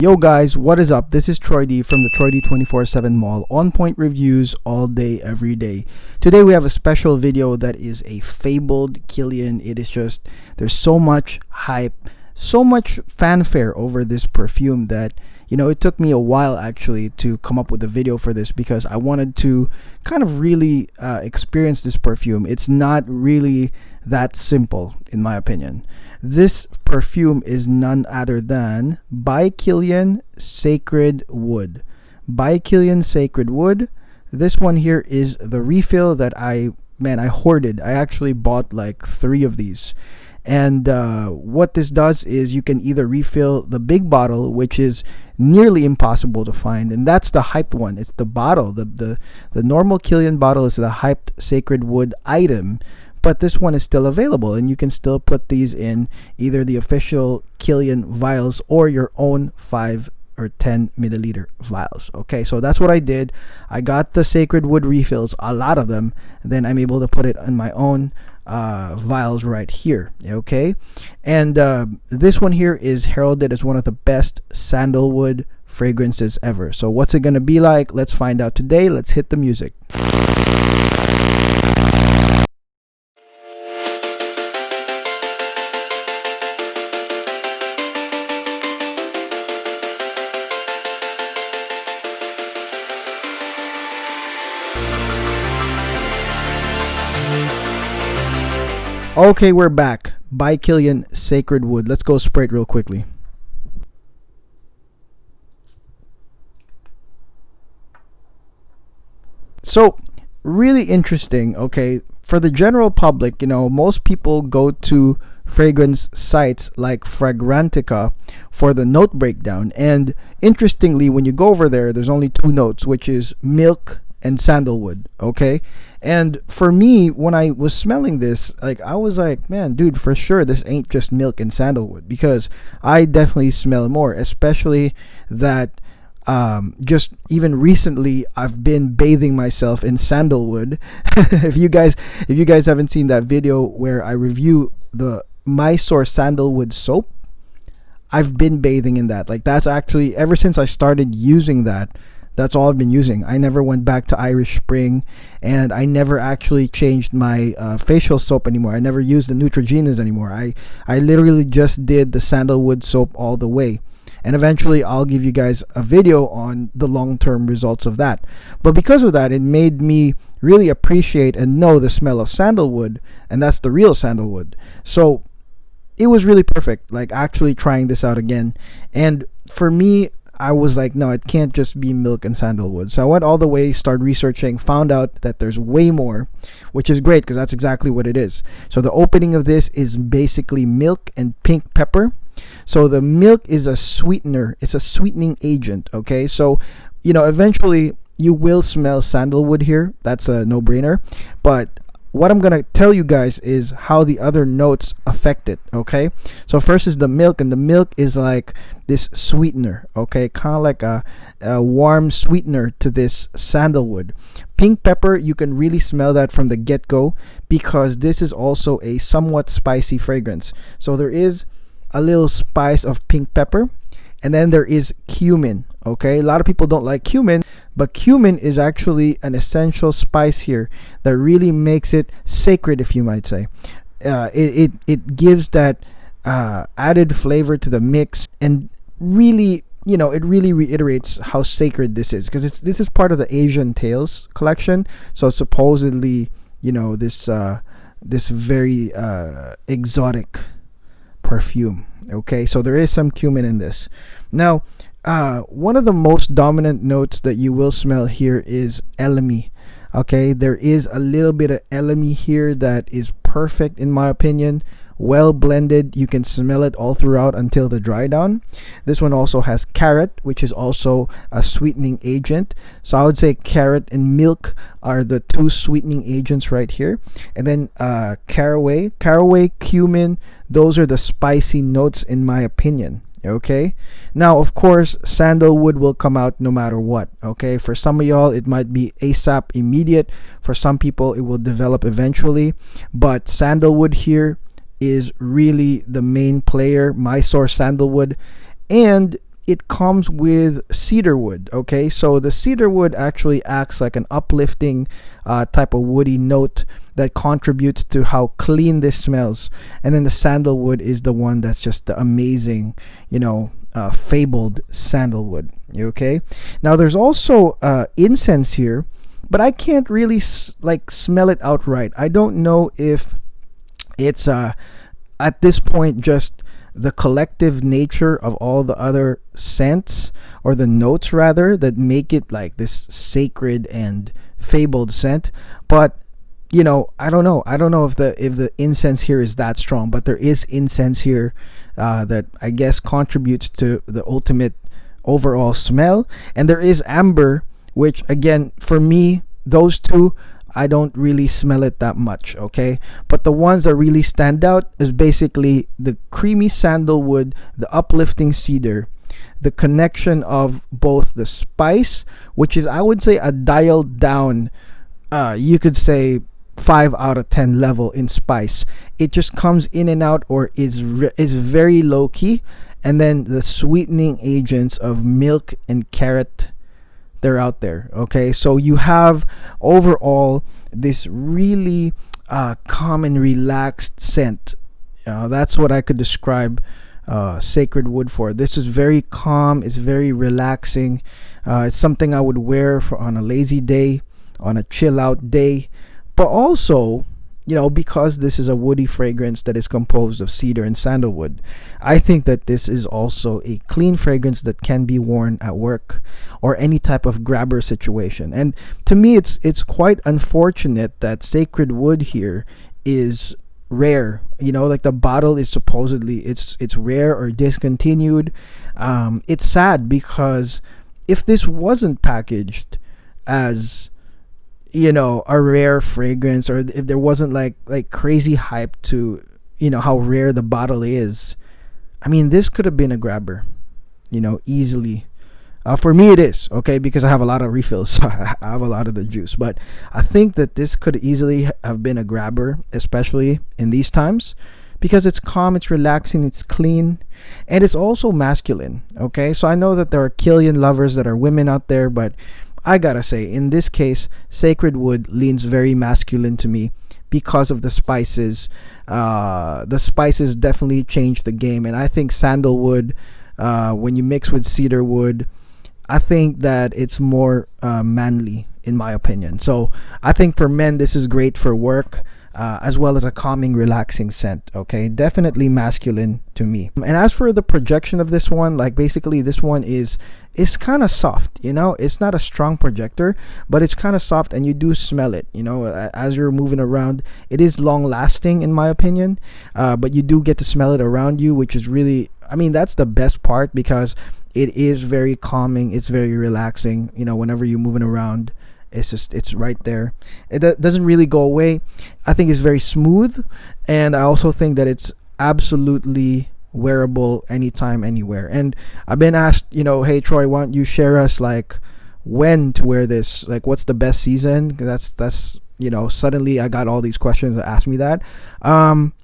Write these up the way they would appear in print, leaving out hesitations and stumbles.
Yo guys, what is up? This is Troy D from the Troy D 24/7 Mall. On point reviews all day, every day. Today we have a special video that is a fabled Kilian. It is just, there's so much hype, so much fanfare over this perfume that, it took me a while actually to come up with a video for this because I wanted to kind of really experience this perfume. It's not really that simple in my opinion. This perfume is none other than By Kilian Sacred Wood. By Kilian Sacred Wood. This one here is the refill that I hoarded. I actually bought like 3 of these. And what this does is you can either refill the big bottle, which is nearly impossible to find, and that's the hyped one. It's the bottle. The normal Kilian bottle is the hyped Sacred Wood item, but this one is still available, and you can still put these in either the official Kilian vials or your own 5 or 10 milliliter vials. Okay, so that's what I did. I got the Sacred Wood refills, a lot of them, and then I'm able to put it in my own vials right here. Okay, and this one here is heralded as one of the best sandalwood fragrances ever. So what's it gonna be like? Let's find out today. Let's hit the music. Okay, we're back. By Kilian Sacred Wood. Let's go spray it real quickly. So, really interesting, okay? For the general public, most people go to fragrance sites like Fragrantica for the note breakdown. And interestingly, when you go over there, there's only 2 notes, which is milk and sandalwood. Okay, and for me, when I was smelling this, I was like, man, dude, for sure this ain't just milk and sandalwood, because I definitely smell more, especially that just even recently I've been bathing myself in sandalwood. if you guys haven't seen that video where I review the Mysore sandalwood soap, I've been bathing in that. That's actually, ever since I started using that, that's all I've been using. I never went back to Irish Spring, and I never actually changed my facial soap anymore. I never used the Neutrogena's anymore. I literally just did the sandalwood soap all the way. And eventually I'll give you guys a video on the long-term results of that. But because of that, it made me really appreciate and know the smell of sandalwood, and that's the real sandalwood. So it was really perfect, actually trying this out again. And for me, I was like, no, it can't just be milk and sandalwood. So I went all the way, started researching, found out that there's way more, which is great because that's exactly what it is. So the opening of this is basically milk and pink pepper. So the milk is a sweetener. It's a sweetening agent, okay? So, eventually you will smell sandalwood here. That's a no-brainer. But what I'm going to tell you guys is how the other notes affect it, okay? So first is the milk, and the milk is like this sweetener, okay? Kind of like a warm sweetener to this sandalwood. Pink pepper, you can really smell that from the get-go because this is also a somewhat spicy fragrance. So there is a little spice of pink pepper, and then there is cumin, okay? A lot of people don't like cumin, but cumin is actually an essential spice here that really makes it sacred, if you might say. It gives that added flavor to the mix, and really, it really reiterates how sacred this is, because this is part of the Asian Tales collection. So supposedly, this very exotic perfume. Okay, so there is some cumin in this. Now, one of the most dominant notes that you will smell here is elemi. Okay, there is a little bit of elemi here that is perfect in my opinion. Well blended, you can smell it all throughout until the dry down. This one also has carrot, which is also a sweetening agent. So I would say carrot and milk are the 2 sweetening agents right here. And then caraway, cumin, those are the spicy notes in my opinion. Okay, now of course sandalwood will come out no matter what. Okay, for some of y'all it might be ASAP, immediate. For some people it will develop eventually, but sandalwood here is really the main player, Mysore sandalwood, and it comes with cedar wood. Okay, so the cedar wood actually acts like an uplifting type of woody note that contributes to how clean this smells. And then the sandalwood is the one that's just the amazing, fabled sandalwood. Okay, now there's also incense here, but I can't really smell it outright. I don't know if it's at this point just the collective nature of all the other scents, or the notes rather, that make it like this sacred and fabled scent. But I don't know if the incense here is that strong, but there is incense here that I guess contributes to the ultimate overall smell. And there is amber, which again, for me, those two, I don't really smell it that much. Okay, but the ones that really stand out is basically the creamy sandalwood, the uplifting cedar, the connection of both the spice, which is, I would say, a dialed down, you could say 5 out of 10 level in spice. It just comes in and out, or is very low key. And then the sweetening agents of milk and carrot, they're out there. Okay, so you have overall this really calm and relaxed scent. That's what I could describe sacred wood for. This is very calm, it's very relaxing. It's something I would wear on a lazy day, on a chill out day. But also, because this is a woody fragrance that is composed of cedar and sandalwood, I think that this is also a clean fragrance that can be worn at work or any type of grabber situation. And to me, it's quite unfortunate that sacred wood here is rare. Like the bottle is supposedly it's rare or discontinued. It's sad, because if this wasn't packaged as a rare fragrance, or if there wasn't like crazy hype to how rare the bottle is, I mean, this could have been a grabber, easily. For me it is, okay, because I have a lot of refills, so I have a lot of the juice. But I think that this could easily have been a grabber, especially in these times, because it's calm, it's relaxing, it's clean, and it's also masculine. Okay, so I know that there are Kilian lovers that are women out there, but I gotta say, in this case, sacred wood leans very masculine to me because of the spices. The spices definitely change the game, and I think sandalwood, when you mix with cedar wood, I think that it's more manly, in my opinion. So I think for men, this is great for work, as well as a calming, relaxing scent. Okay, definitely masculine to me. And as for the projection of this one, basically this one is kind of soft. It's not a strong projector, but it's kind of soft, and you do smell it. As you're moving around, it is long lasting, in my opinion. But you do get to smell it around you, which is really, I mean, that's the best part, because it is very calming. It's very relaxing. Whenever you're moving around, it's right there. It doesn't really go away. I think it's very smooth, and I also think that it's absolutely wearable anytime, anywhere. And I've been asked, hey Troy, why don't you share us when to wear this? What's the best season? That's suddenly I got all these questions that ask me that.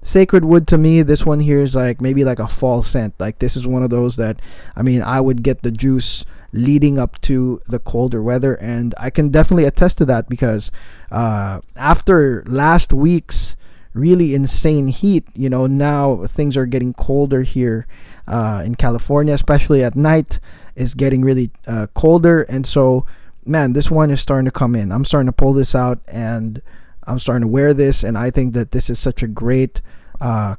Sacred wood, to me, this one here is maybe a fall scent. This is one of those that, I mean, I would get the juice leading up to the colder weather, and I can definitely attest to that, because after last week's really insane heat, now things are getting colder here in California, especially at night. It's getting really colder, and so, man, this one is starting to come in. I'm starting to pull this out, and I'm starting to wear this, and I think that this is such a great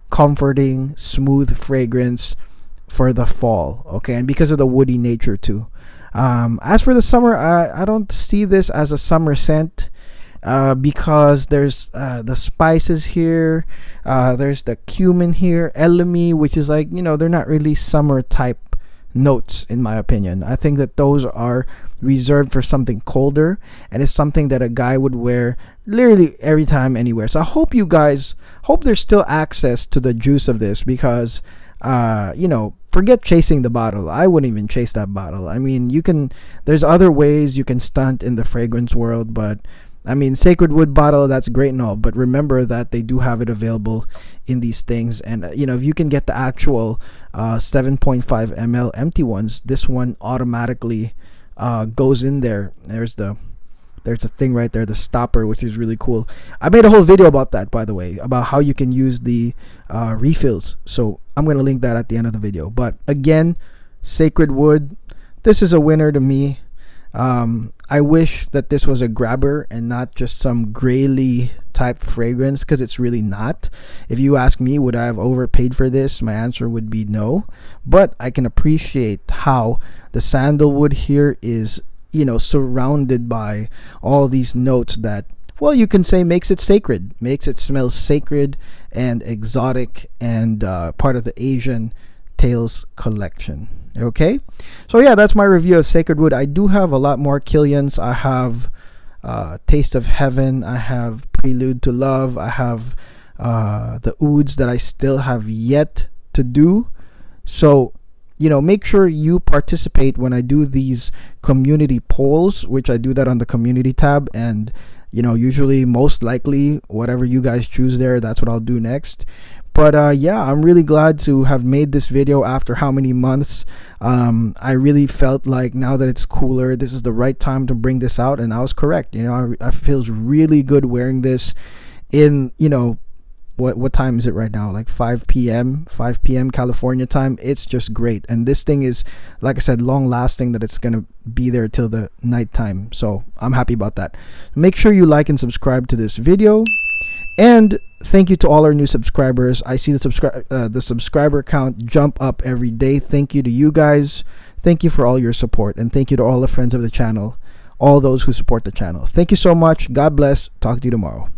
comforting, smooth fragrance for the fall. Okay, and because of the woody nature too. As for the summer, I don't see this as a summer scent, because there's the spices here, there's the cumin here, elemi, which is they're not really summer type notes, in my opinion. I think that those are reserved for something colder, and it's something that a guy would wear literally every time, anywhere. So I hope there's still access to the juice of this, because forget chasing the bottle. I wouldn't even chase that bottle. I mean, there's other ways you can stunt in the fragrance world, but I mean, Sacred Wood bottle, that's great and all, but remember that they do have it available in these things. And, if you can get the actual 7.5 ml empty ones, this one automatically goes in there. There's a thing right there, the stopper, which is really cool. I made a whole video about that, by the way, about how you can use the refills. So I'm going to link that at the end of the video. But again, Sacred Wood, this is a winner to me. I wish that this was a grabber and not just some grayly type fragrance, because it's really not. If you ask me, would I have overpaid for this? My answer would be no. But I can appreciate how the sandalwood here is, surrounded by all these notes that, well, you can say makes it sacred, makes it smell sacred and exotic, and part of the Asian Tales collection. Okay, so yeah, that's my review of Sacred Wood. I do have a lot more Kilians. I have Taste of Heaven, I have Prelude to Love, I have the ouds that I still have yet to do. So make sure you participate when I do these community polls, which I do that on the community tab. And usually, most likely, whatever you guys choose there, that's what I'll do next. But yeah, I'm really glad to have made this video after how many months. I really felt like now that it's cooler, this is the right time to bring this out, and I was correct. I feels really good wearing this in, what time is it right now? Like 5 p.m. California time. It's just great. And this thing is, like I said, long lasting, that it's gonna be there till the nighttime. So I'm happy about that. Make sure you like and subscribe to this video. And thank you to all our new subscribers. I see the subscriber count jump up every day. Thank you to you guys. Thank you for all your support. And thank you to all the friends of the channel, all those who support the channel. Thank you so much. God bless. Talk to you tomorrow.